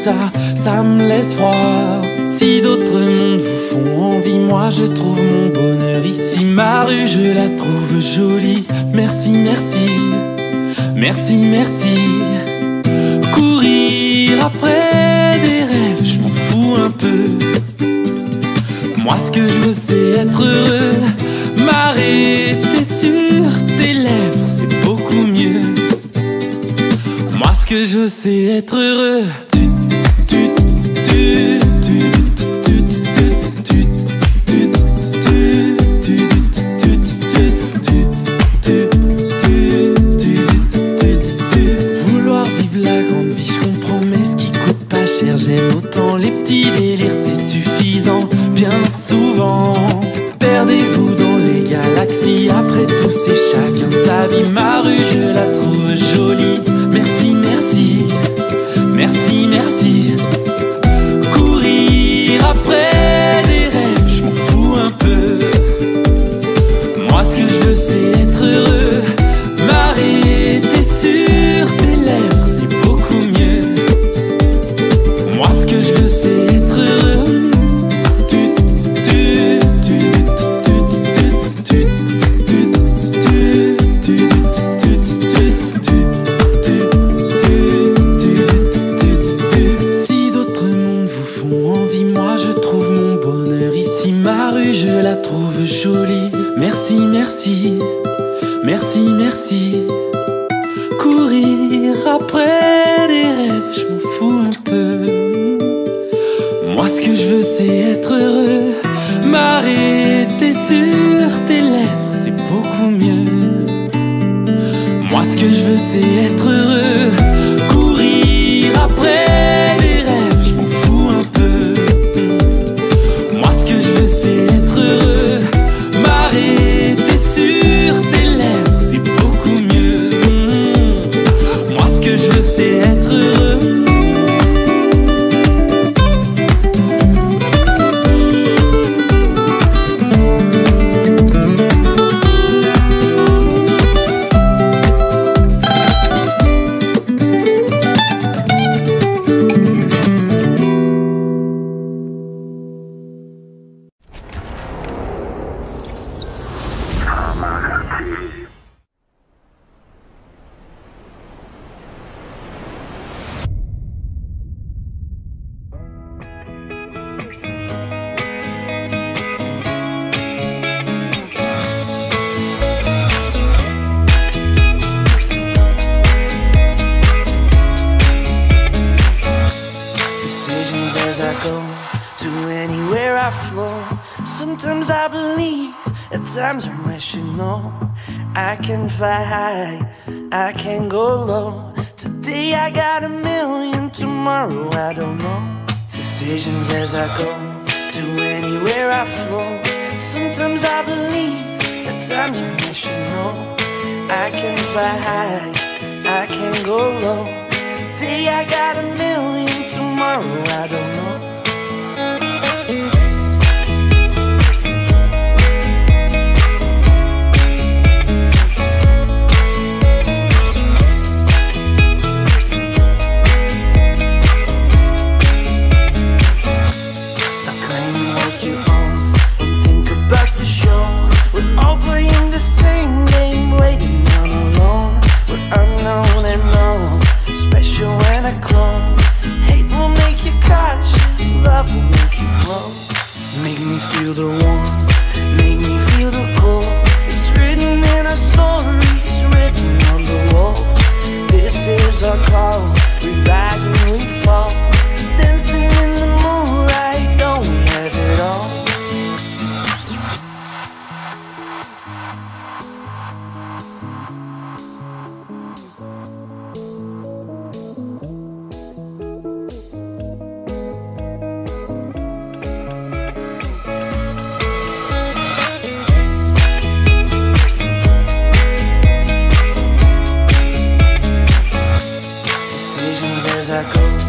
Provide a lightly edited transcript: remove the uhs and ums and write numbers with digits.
ça, ça me laisse froid. Si d'autres mondes vous font envie, moi je trouve mon bonheur ici. Ma rue, je la trouve jolie. Merci, merci, merci, merci. Courir après des rêves, je m'en fous un peu. Moi ce que je veux c'est être heureux. M'arrêter sur tes lèvres, c'est beaucoup mieux. Moi ce que je veux c'est être heureux. Vouloir vivre la grande vie, je comprends, mais ce qui coûte pas cher, j'aime autant les petits délires, c'est suffisant. Bien souvent, perdez-vous dans les galaxies. Après tout, c'est chacun sa vie. Ma rue, je la trouve jolie. Merci, merci, merci, merci. Courir après des rêves, je m'en fous un peu. Moi, ce que je veux, c'est être heureux. M'arrêter sur tes lèvres, c'est beaucoup mieux. Moi, ce que je veux, c'est être heureux. Si d'autres mondes vous font envie, moi je trouve mon bonheur ici. Ma rue, je la trouve jolie. Merci, merci, merci, merci. Courir après des rêves, je m'en fous un peu. Moi ce que je veux c'est être heureux. M'arrêter sur tes lèvres, c'est beaucoup mieux. Moi ce que je veux c'est être heureux. Courir après des rêves, je m'en fous un peu. Moi ce que je veux c'est être heureux. M'arrêter sur tes lèvres, c'est beaucoup mieux. Moi ce que je veux c'est être heureux. Sometimes I believe, at times I'm rational. I can fly high, I can go low. Today I got a million, tomorrow I don't know. Decisions as I go, to anywhere I flow. Sometimes I believe, at times I'm rational. I can fly high, I can go low. Today I got a million, tomorrow I don't know. Feel the warmth, make me feel the cold. It's written in our stories, written on the walls. This is our call, we rise and we fall. Dancing in the moonlight, don't we have it all? As I go